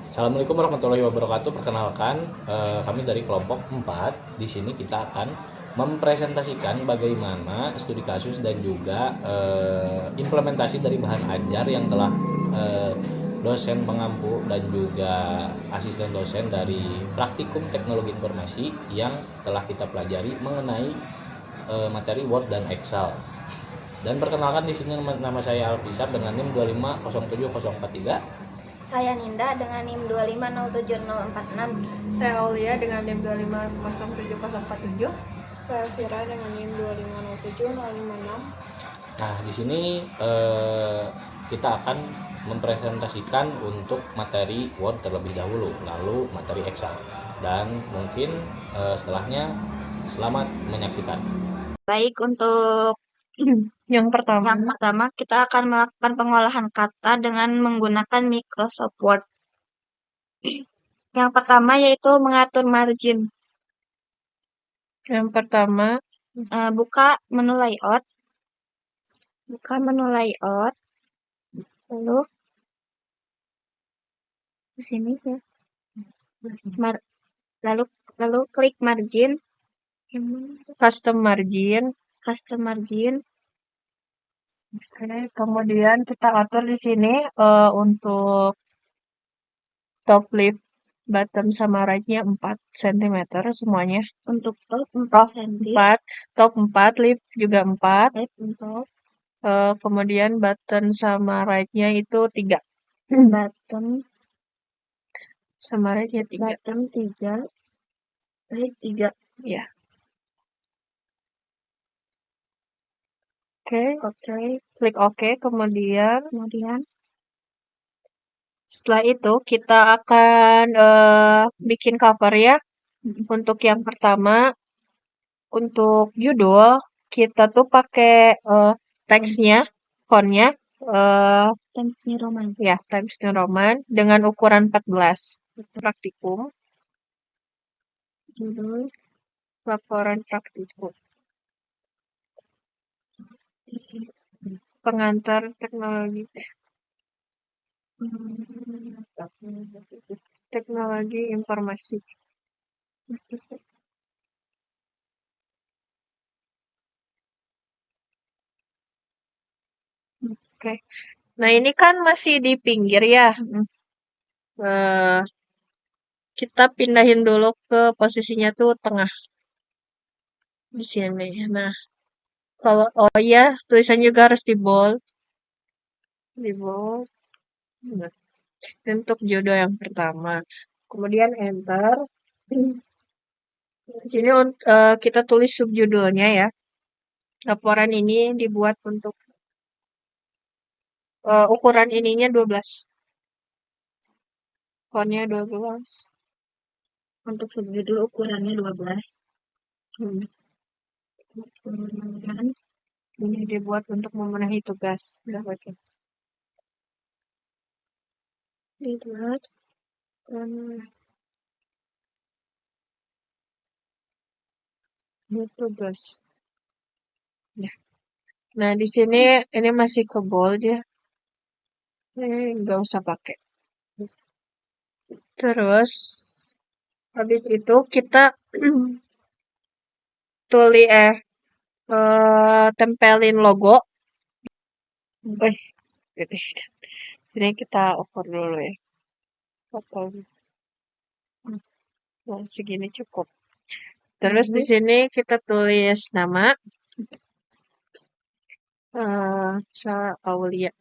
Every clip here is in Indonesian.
Assalamualaikum warahmatullahi wabarakatuh. Perkenalkan, kami dari kelompok 4. Di sini kita akan mempresentasikan bagaimana studi kasus dan juga implementasi dari bahan ajar yang telah dosen pengampu dan juga asisten dosen dari praktikum teknologi informasi yang telah kita pelajari mengenai materi Word dan Excel. Dan perkenalkan, di sini nama saya Alfisar dengan NIM 2507043. Saya Ninda dengan NIM 2507046. Saya Aulia dengan NIM 2507047. Saya Vira dengan NIM 2507056. Nah, di sini kita akan mempresentasikan untuk materi Word terlebih dahulu, lalu materi Excel, dan mungkin setelahnya selamat menyaksikan. Baik, untuk Yang pertama, kita akan melakukan pengolahan kata dengan menggunakan Microsoft Word. Yang pertama yaitu mengatur margin. Buka menu layout. Lalu di sini ya. Lalu klik margin. custom margin. Oke, kemudian kita atur di sini untuk top left bottom sama right-nya 4 cm semuanya. Untuk top 4 cm. 4, top 4, left juga 4. Untuk Kemudian button sama right-nya itu 3. bottom Sama right-nya 3. bottom 3, right 3. Ya. Oke, klik OK. Kemudian setelah itu kita akan bikin cover ya. Untuk yang pertama, untuk judul kita tuh pakai teksnya, fontnya Times New Roman. ya Times New Roman dengan ukuran 14. Praktikum, Judul laporan praktikum, pengantar teknologi informasi. Oke. Nah, ini kan masih di pinggir ya. Kita pindahin dulu ke posisinya tuh tengah. Di sini. Nah, kalau ya, tulisan juga harus di bold. Nah, untuk judul yang pertama. Kemudian enter. Di sini kita tulis subjudulnya ya. Laporan ini dibuat untuk ukuran ininya 12. Fontnya 12. untuk subjudul ukurannya 12. Ini dibuat untuk memenuhi tugas. Udah oke. Dibuat tugas. Ya. Nah, di sini ini masih ke bold ya. Nggak usah pakai. Terus habis itu kita tempelin logo. Ini kita over dulu ya. Nah, segini cukup. Terus di sini kita tulis nama. Aulia.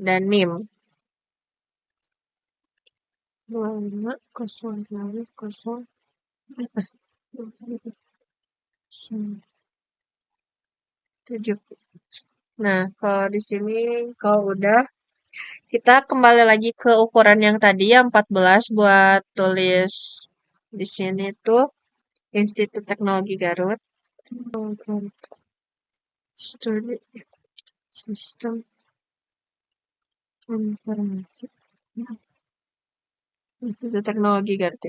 Dan NIM. 25007. Nah, kalau di sini kalau udah, kita kembali lagi ke ukuran yang tadi ya 14 buat tulis di sini tuh Institut Teknologi Garut. Studi Sistem Informasi. Institut Teknologi Garut.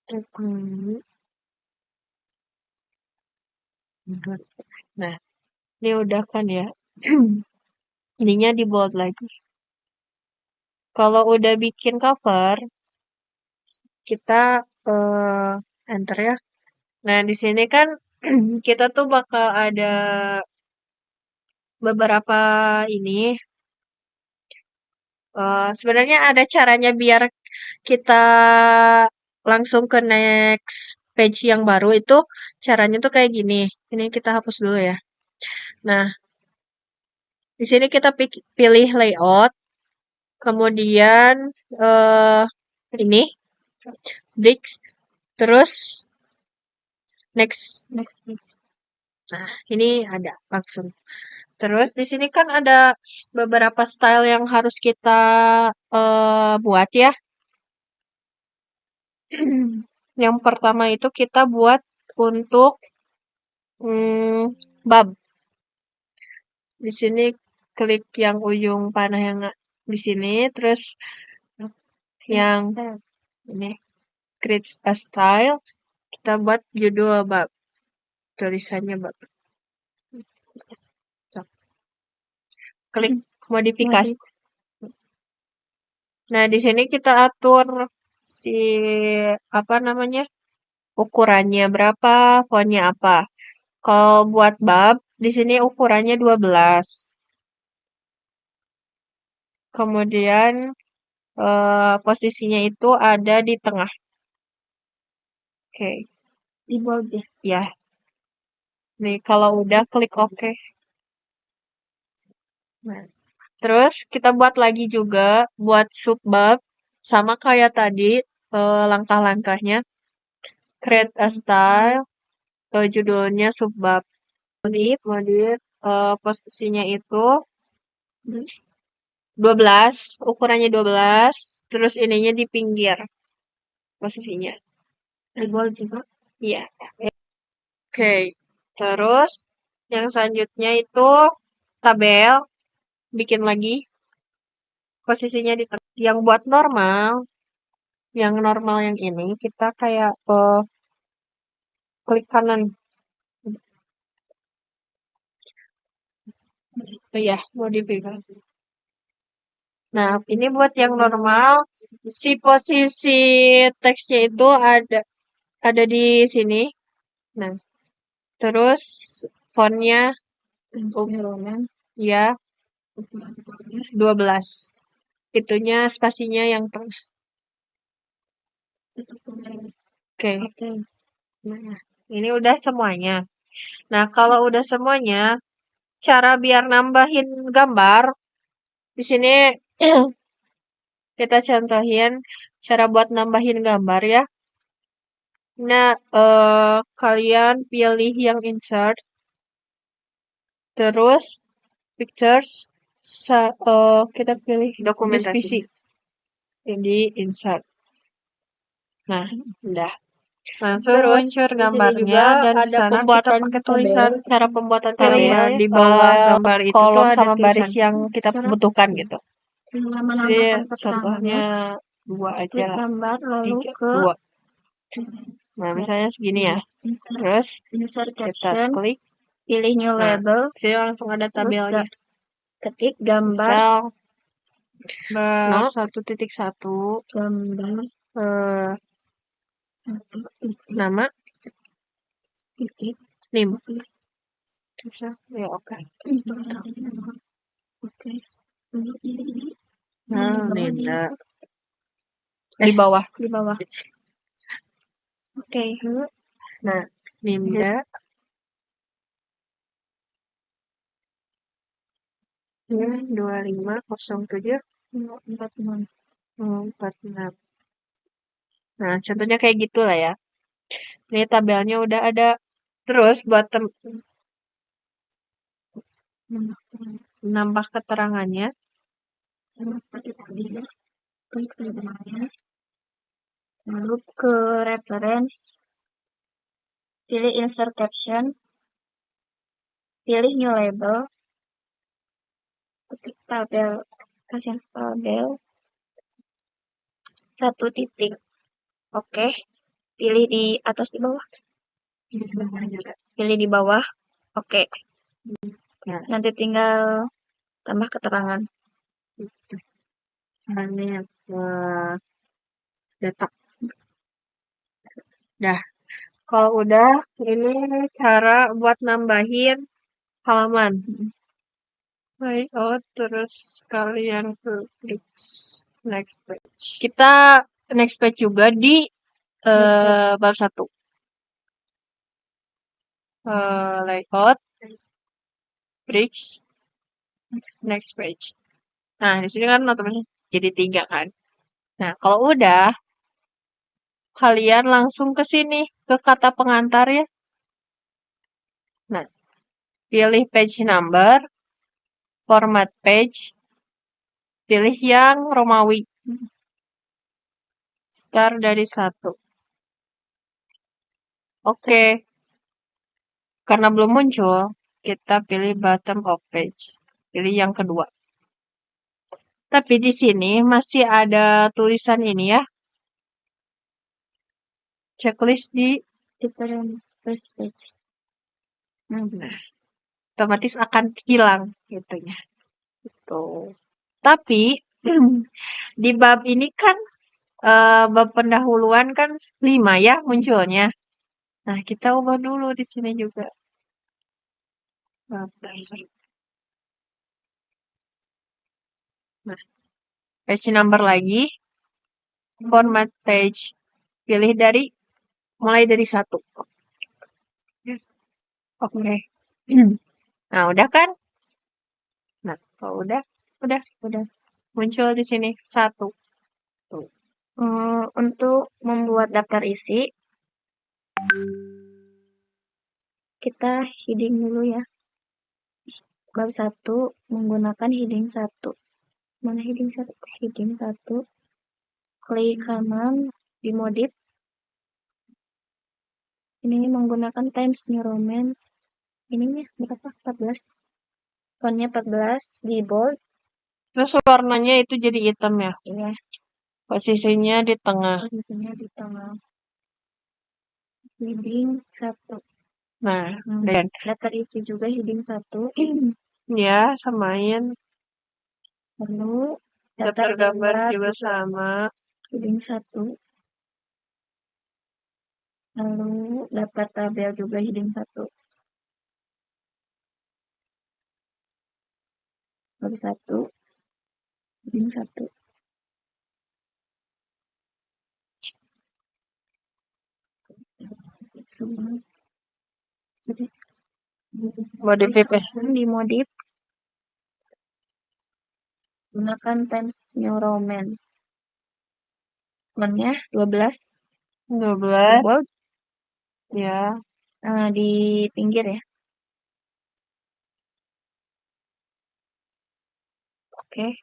Teknologi. Nah, ini udah kan ya. ininya di bold lagi. Kalau udah bikin cover, kita enter ya. Nah, di sini kan kita tuh bakal ada beberapa ini. Sebenarnya ada caranya biar kita langsung ke next page yang baru itu caranya tuh kayak gini. Ini kita hapus dulu ya. Nah, di sini kita pilih layout, kemudian eh ini bricks, terus next. Nah, ini ada langsung. Terus di sini kan ada beberapa style yang harus kita buat ya. Yang pertama itu kita buat untuk bab. Di sini klik yang ujung panah yang di sini, terus yang ini create a style. Kita buat judul bab, tulisannya bab. Klik modifikasi. Nah, di sini kita atur si apa namanya? Ukurannya berapa, fontnya apa. Kalau buat bab, di sini ukurannya 12. Kemudian posisinya itu ada di tengah. Oke. Di bold ya? Ya. Nih, kalau udah klik OK. Nah, terus kita buat lagi juga buat subbab sama kayak tadi langkah-langkahnya. Create a style, judulnya subbab. Modif, posisinya itu 12, ukurannya 12, terus ininya di pinggir posisinya. Di bold juga? Iya. Oke. Terus yang selanjutnya itu tabel, bikin lagi posisinya di tengah. Yang buat normal, yang normal yang ini kita kayak klik kanan. Oh ya, modifikasi. Nah, ini buat yang normal, si posisi teksnya itu ada di sini. Nah, terus fontnya ya 12. Itunya spasinya yang tengah. Oke. Nah, ini udah semuanya. Nah, kalau udah semuanya, cara biar nambahin gambar di sini kita contohin cara buat nambahin gambar ya. Nah, kalian pilih yang insert, terus pictures, kita pilih dokumentasi. Jadi insert. Nah, udah. Langsung muncul gambarnya dan ada pembuatan tulisan, cara pembuatan tabel di bawah gambar itu kolom sama baris yang kita butuhkan gitu. Jadi contohnya 2 aja, 3, 2. Nah, misalnya segini ya. Terus kita klik, pilih new label. Jadi langsung ada tabelnya. Ketik gambar. Misal 1.1 gambar nama name. Bisa ya, oke. Nah, Nina. Di bawah. Oke. Nah, Ninda. Ya, 2507 46. Nah, contohnya kayak gitu lah ya. Ini tabelnya udah ada. Terus buat nambah keterangannya. Sama seperti tadi ya. Klik keterangannya. Lalu ke reference. Pilih insert caption. Pilih new label. Ketik tabel. Kasih tabel. 1 titik. Oke. Pilih di atas di bawah. Pilih di bawah. Oke. Nah, nanti tinggal tambah keterangan. Ini data. Dah. Kalau udah, ini cara buat nambahin halaman. Layout, terus kalian klik next page. Kita next page juga di bab 1. Layout, bridge, next page. Nah, di sini kan otomatis jadi 3 kan. Nah, kalau udah, kalian langsung ke sini, ke kata pengantar ya. Nah, pilih page number, format page, pilih yang Romawi. Start dari 1. Oke. Karena belum muncul, kita pilih bottom of page. Pilih yang kedua. Tapi di sini masih ada tulisan ini ya. Checklist di Different first page. nah, otomatis akan hilang gitunya. Gitu. Tapi di bab ini kan bab pendahuluan kan 5 ya munculnya. Nah, kita ubah dulu di sini juga. Nah, page number lagi. Format page. Pilih mulai dari 1. Oke. Nah, udah kan? Nah, kalau udah. Muncul di sini 1. Tuh. Untuk membuat daftar isi, kita heading dulu ya. Bab 1 menggunakan heading 1. Mana heading 1? Heading 1. Klik kanan di modif. Ini menggunakan Times New Roman. Ininya berapa? 14. Fontnya 14 di bold. Terus warnanya itu jadi hitam ya? Iya. Posisinya di tengah. Heading 1. Nah, dan Daftar isi juga heading 1. ya samain. Lalu Daftar gambar juga sama. heading 1. Lalu daftar tabel juga heading 1. Bab 1. Heading 1. Semua. Jadi Modifikasi. dimodif gunakan Times New Roman. Fontnya 12 12. bold Ya. di pinggir ya. Oke.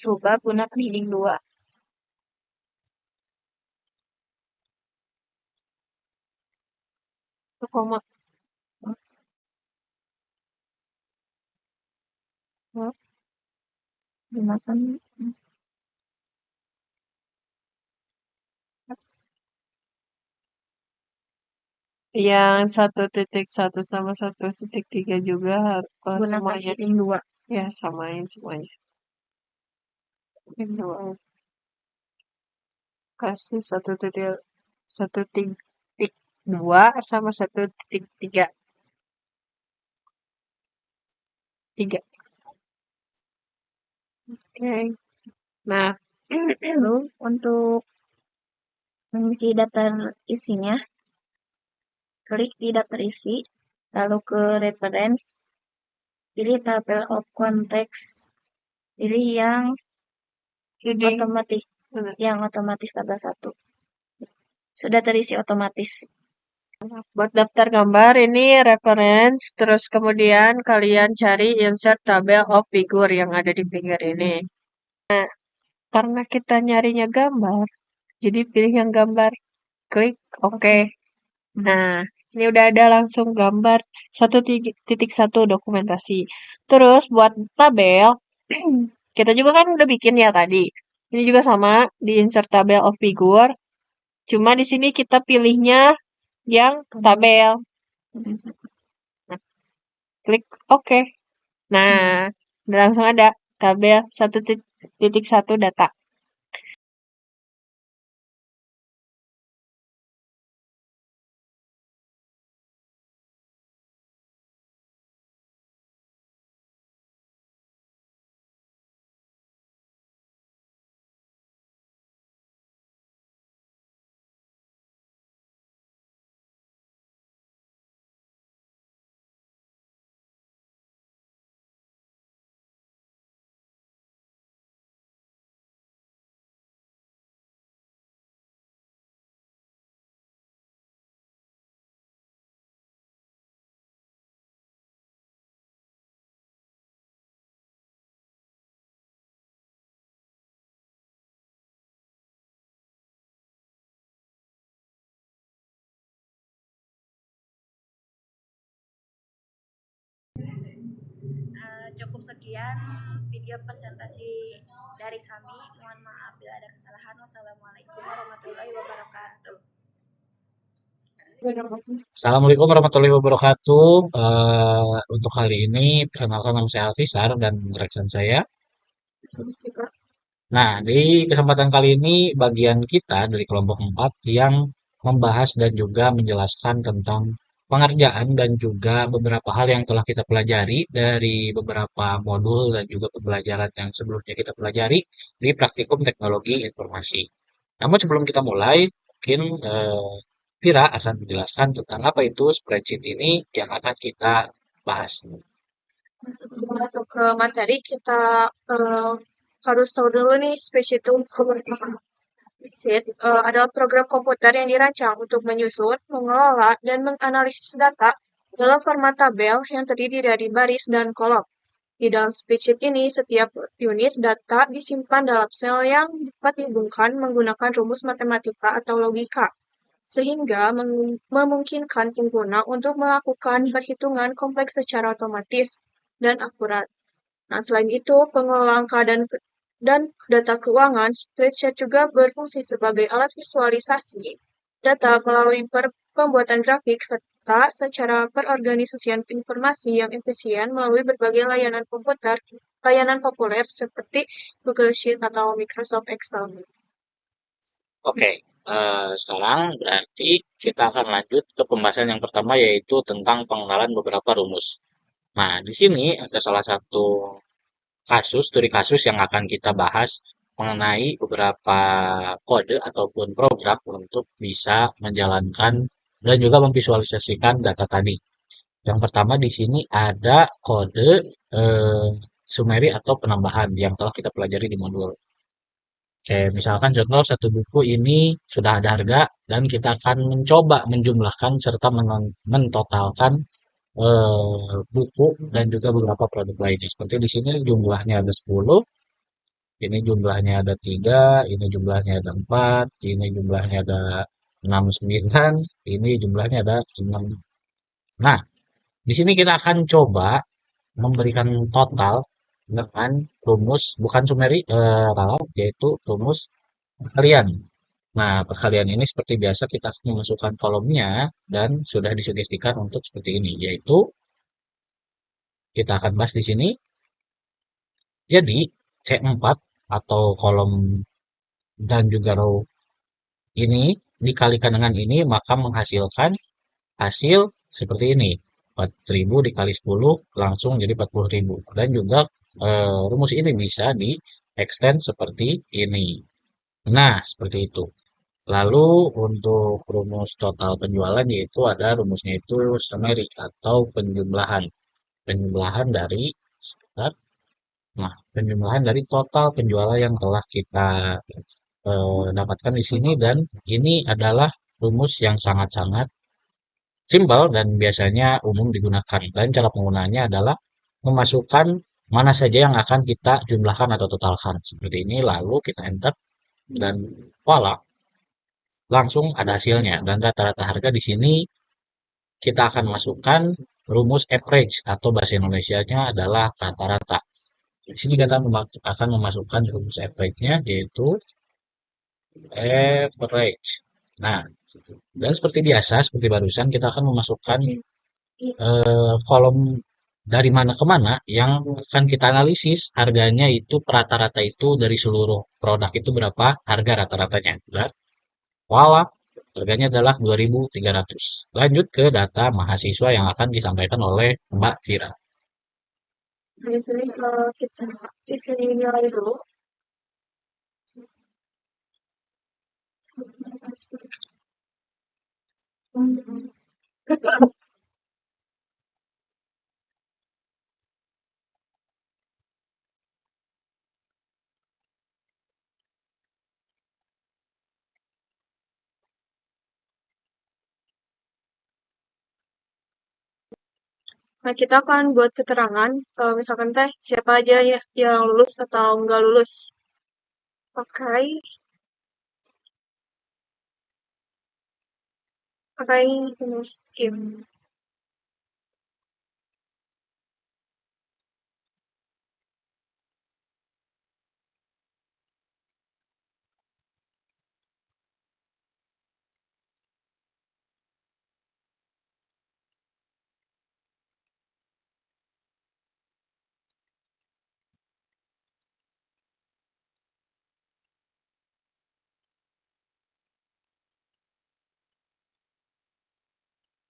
Coba gunakan heading 2. Koma. Gunakan Yang 1.1 sama 1.3 juga harus gunakan semuanya. heading 2. Ya, samain semuanya. Heading 2. Kasih 1.2 sama 1.3. 3. Oke. Nah, Lalu untuk mengisi daftar isinya, klik di daftar isi, lalu ke reference, pilih tabel of context, pilih yang otomatis, tabel 1. Sudah terisi otomatis. buat daftar gambar ini reference, terus kemudian kalian cari insert tabel of figure yang ada di pinggir ini. Nah, karena kita nyarinya gambar, jadi pilih yang gambar. Klik OK. Nah, ini udah ada langsung gambar 1.1 dokumentasi. Terus buat tabel, kita juga kan udah bikin ya tadi. Ini juga sama di insert tabel of figure. Cuma di sini kita pilihnya yang tabel. Nah, klik OK. Nah, udah langsung ada tabel 1.1 data. Cukup sekian video presentasi dari kami. Mohon maaf bila ada kesalahan. Wassalamualaikum warahmatullahi wabarakatuh. Assalamualaikum warahmatullahi wabarakatuh. Untuk kali ini, perkenalkan nama saya Alfisar dan rekan saya. Nah, di kesempatan kali ini, bagian kita dari kelompok 4 yang membahas dan juga menjelaskan tentang pengerjaan dan juga beberapa hal yang telah kita pelajari dari beberapa modul dan juga pembelajaran yang sebelumnya kita pelajari di praktikum teknologi informasi. Namun sebelum kita mulai, mungkin Vira akan menjelaskan tentang apa itu spreadsheet ini yang akan kita bahas. Sebelum masuk ke materi, kita harus tahu dulu nih spreadsheet itu apa. Spreadsheet adalah program komputer yang dirancang untuk menyusun, mengelola, dan menganalisis data dalam format tabel yang terdiri dari baris dan kolom. Di dalam spreadsheet ini, setiap unit data disimpan dalam sel yang dapat dihubungkan menggunakan rumus matematika atau logika, sehingga memungkinkan pengguna untuk melakukan perhitungan kompleks secara otomatis dan akurat. Nah, selain itu, pengelola angka dan data keuangan, spreadsheet juga berfungsi sebagai alat visualisasi data melalui pembuatan grafik serta secara perorganisasian informasi yang efisien melalui berbagai layanan komputer, layanan populer seperti Google Sheet atau Microsoft Excel. Oke, sekarang berarti kita akan lanjut ke pembahasan yang pertama yaitu tentang pengenalan beberapa rumus. Nah, di sini ada salah satu studi kasus yang akan kita bahas mengenai beberapa kode ataupun program untuk bisa menjalankan dan juga memvisualisasikan data tadi. Yang pertama di sini ada kode eh, summary atau penambahan yang telah kita pelajari di modul. Oke, misalkan contoh satu buku ini sudah ada harga dan kita akan mencoba menjumlahkan serta mentotalkan buku dan juga beberapa produk lainnya. Seperti di sini jumlahnya ada 10, ini jumlahnya ada 3, ini jumlahnya ada 4, ini jumlahnya ada 6, 9, ini jumlahnya ada 6. Nah, di sini kita akan coba memberikan total dengan rumus bukan summary yaitu rumus perkalian. Nah, perkalian ini seperti biasa kita akan memasukkan kolomnya dan sudah disugestikan untuk seperti ini, yaitu kita akan bahas di sini. Jadi, C4 atau kolom dan juga row ini dikalikan dengan ini maka menghasilkan hasil seperti ini. 4.000 dikali 10 langsung jadi 40.000. Dan juga rumus ini bisa di extend seperti ini. Nah, seperti itu. Lalu untuk rumus total penjualan yaitu ada rumusnya itu summary atau penjumlahan. Penjumlahan dari penjumlahan dari total penjualan yang telah kita dapatkan di sini dan ini adalah rumus yang sangat-sangat simpel dan biasanya umum digunakan. Dan cara penggunaannya adalah memasukkan mana saja yang akan kita jumlahkan atau totalkan. Seperti ini, lalu kita enter dan voila, langsung ada hasilnya. Dan rata-rata harga di sini kita akan masukkan rumus average atau bahasa Indonesianya adalah rata-rata. Di sini kita akan memasukkan rumus average-nya yaitu average. Nah, dan seperti biasa, seperti barusan kita akan memasukkan kolom dari mana ke mana yang akan kita analisis harganya itu rata-rata itu dari seluruh produk itu berapa harga rata-ratanya. Dan voila, harganya adalah 2.300. Lanjut ke data mahasiswa yang akan disampaikan oleh Mbak Vira. Di sini kita isi nilai dulu. Nah, kita akan buat keterangan, misalkan teh siapa aja ya yang lulus atau nggak lulus. Pakai ini, Kim.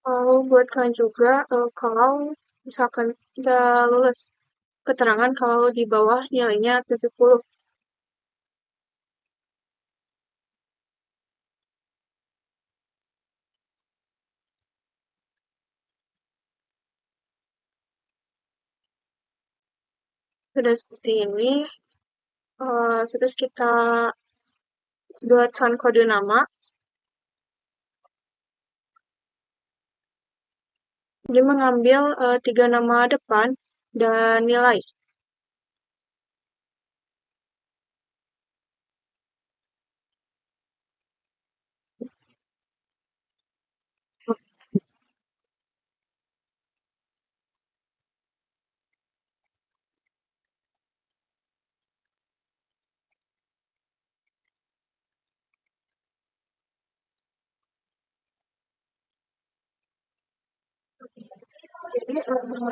Lalu buatkan juga kalau misalkan kita lulus keterangan kalau di bawah nilainya 70. Sudah seperti ini, terus kita buatkan kode nama. Dia mengambil 3 nama depan dan nilai. Jadi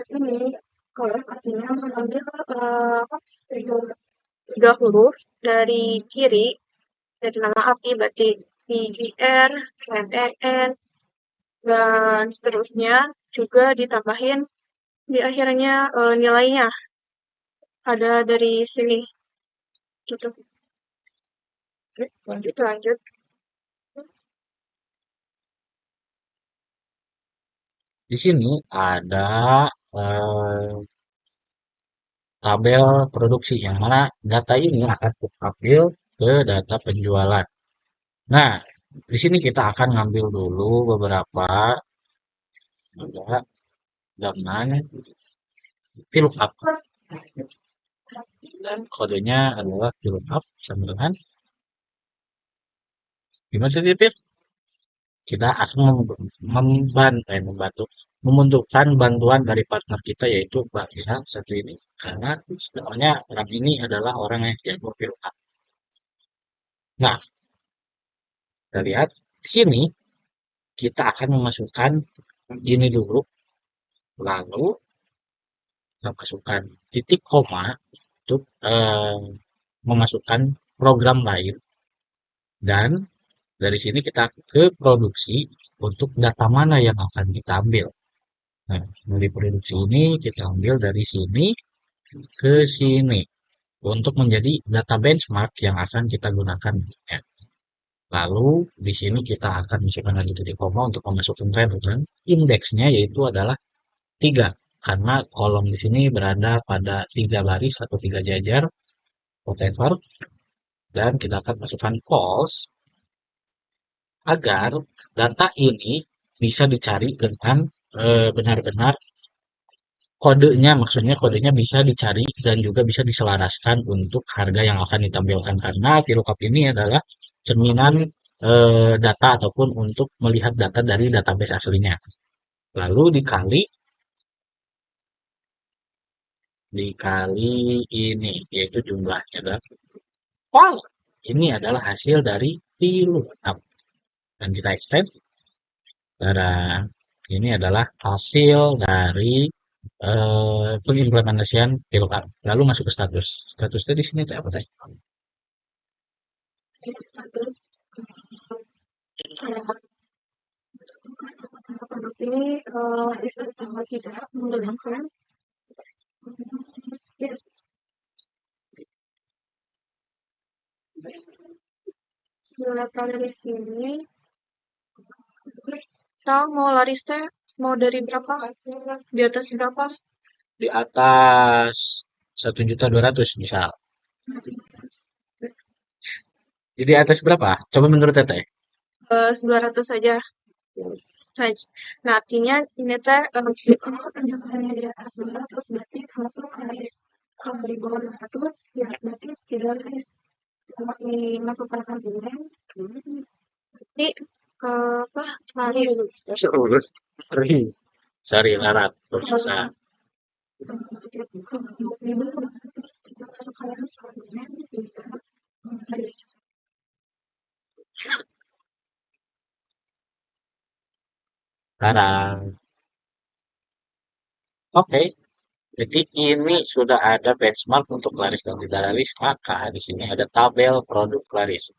sini kalau artinya mengambil tiga huruf dari kiri dari nama api berarti PGR, KNEN, dan seterusnya juga ditambahin di akhirnya nilainya ada dari sini gitu. Oke, lanjut. Di sini ada eh, tabel produksi yang mana data ini akan kita ambil ke data penjualan. Nah, di sini kita akan ngambil dulu beberapa ada dengan VLOOKUP dan kodenya adalah VLOOKUP sama dengan gimana tadi Pir? Kita akan membantu membutuhkan bantuan dari partner kita yaitu Mbak Ira satu ini karena sebenarnya orang ini adalah orang yang jago VLOOKUP. Nah, kita lihat di sini kita akan memasukkan ini dulu, lalu kita masukkan titik koma untuk memasukkan program lain dan dari sini kita ke produksi untuk data mana yang akan kita ambil. Nah, dari produksi ini kita ambil dari sini ke sini untuk menjadi data benchmark yang akan kita gunakan. Ya. Lalu di sini kita akan masukkan lagi titik koma untuk memasukkan referensi. Indeksnya yaitu adalah 3 karena kolom di sini berada pada 3 baris atau 3 jajar whatever dan kita akan masukkan calls agar data ini bisa dicari dengan benar-benar kodenya, maksudnya kodenya bisa dicari dan juga bisa diselaraskan untuk harga yang akan ditampilkan karena VLOOKUP ini adalah cerminan data ataupun untuk melihat data dari database aslinya. Lalu dikali ini yaitu jumlahnya adalah wow, ini adalah hasil dari VLOOKUP dan kita extend. Ini adalah hasil dari pengimplementasian PILKAD. Lalu masuk ke status. Statusnya di sini teh apa teh? Produk ini bisa ditambah tidak menggunakan yes. Data dari sini kita mau laris teh mau dari berapa? Di atas berapa? Di atas 1.200.000 misal. Jadi atas berapa? Coba menurut Teteh. 200 saja. Nice. Nah, artinya ini teh penjualannya di atas 200 berarti termasuk laris. Kalau di bawah 200 ya berarti tidak laris. Kalau ini masukkan argumen, berarti apa? Laris. Terus. Terus. Sorry, larat. Bisa. Kalau di bawah 200 kita masukkan argumen tidak laris. Sekarang. Oke. Jadi ini sudah ada benchmark untuk laris dan tidak laris, maka di sini ada tabel produk laris.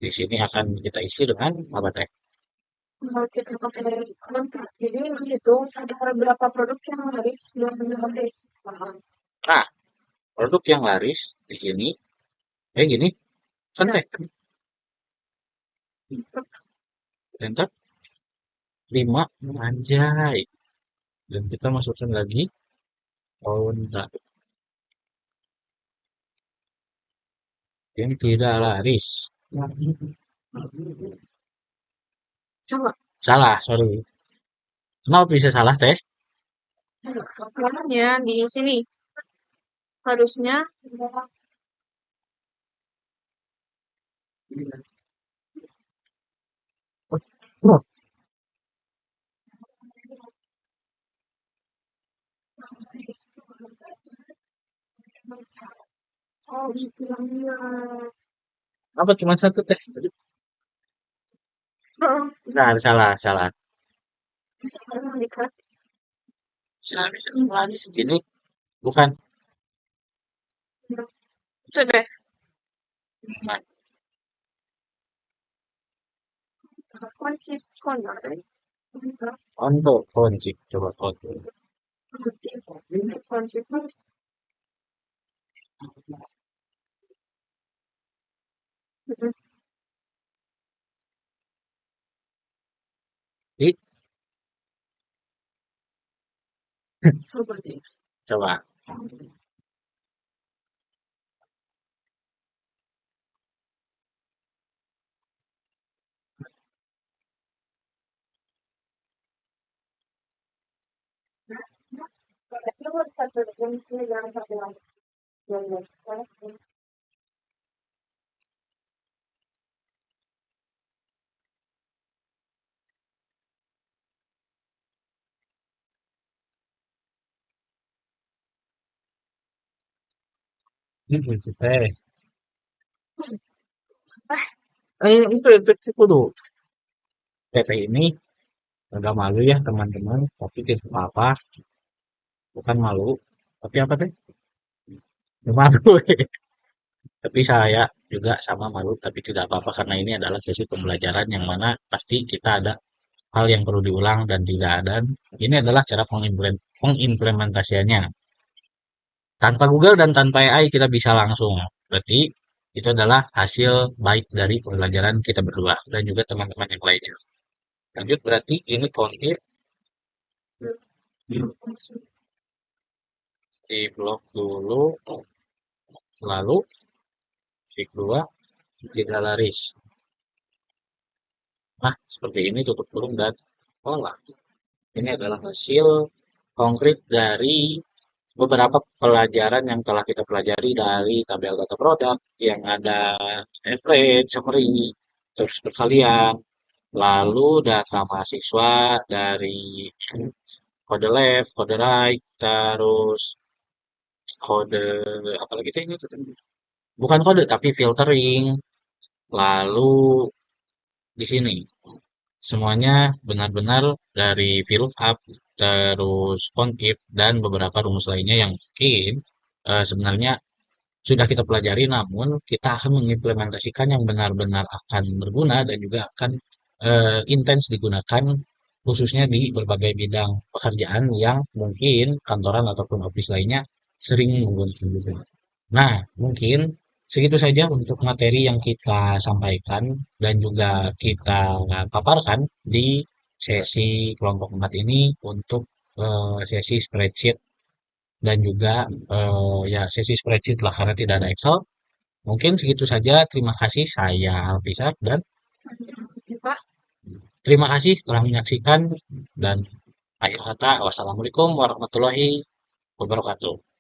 Di sini akan kita isi dengan apa teh? Kalau kita pakai kontrak, jadi menghitung ada berapa produk yang laris dan belum laris. Nah, produk yang laris di sini, gini, santai. Enter 5, anjay. Dan kita masukkan lagi kontak yang tidak laris. Coba. Salah, sorry. Kenapa bisa salah teh? Salahnya di sini. Harusnya Oh, oh itu apa cuma satu teh? Nah, salah, salah. Salah bisa laris begini, bukan. itu deh. Nah, Kunci kontak. untuk kunci, coba kunci. Kunci Di, coba deh. coba. Ini kunci teh. Itu kudu. Teteh ini agak malu ya teman-teman, tapi tidak apa-apa. Bukan malu, tapi apa teh? Ya, malu. Tapi saya juga sama malu, tapi tidak apa-apa karena ini adalah sesi pembelajaran yang mana pasti kita ada hal yang perlu diulang dan tidak ada. Ini adalah cara pengimplementasiannya. Tanpa Google dan tanpa AI kita bisa langsung. Berarti itu adalah hasil baik dari pembelajaran kita berdua dan juga teman-teman yang lainnya. Lanjut berarti ini kontir di blok dulu, lalu klik 2 tidak laris. Nah, seperti ini tutup kurung dan olah. Ini adalah hasil konkret dari beberapa pelajaran yang telah kita pelajari dari tabel data produk yang ada average, summary, terus berkalian, lalu data mahasiswa dari kode left, kode right, terus kode apa lagi teh ini? Bukan kode tapi filtering, lalu di sini semuanya benar-benar dari VLOOKUP, terus CONIF, dan beberapa rumus lainnya yang mungkin sebenarnya sudah kita pelajari, namun kita akan mengimplementasikan yang benar-benar akan berguna dan juga akan intens digunakan khususnya di berbagai bidang pekerjaan yang mungkin kantoran ataupun office lainnya sering menggunakan gitu. Nah, mungkin segitu saja untuk materi yang kita sampaikan dan juga kita paparkan di sesi kelompok 4 ini untuk sesi spreadsheet dan juga ya sesi spreadsheet lah karena tidak ada Excel. Mungkin segitu saja. Terima kasih, saya Alfisar, dan Oke, Pak. terima kasih telah menyaksikan, dan akhir kata wassalamualaikum warahmatullahi wabarakatuh.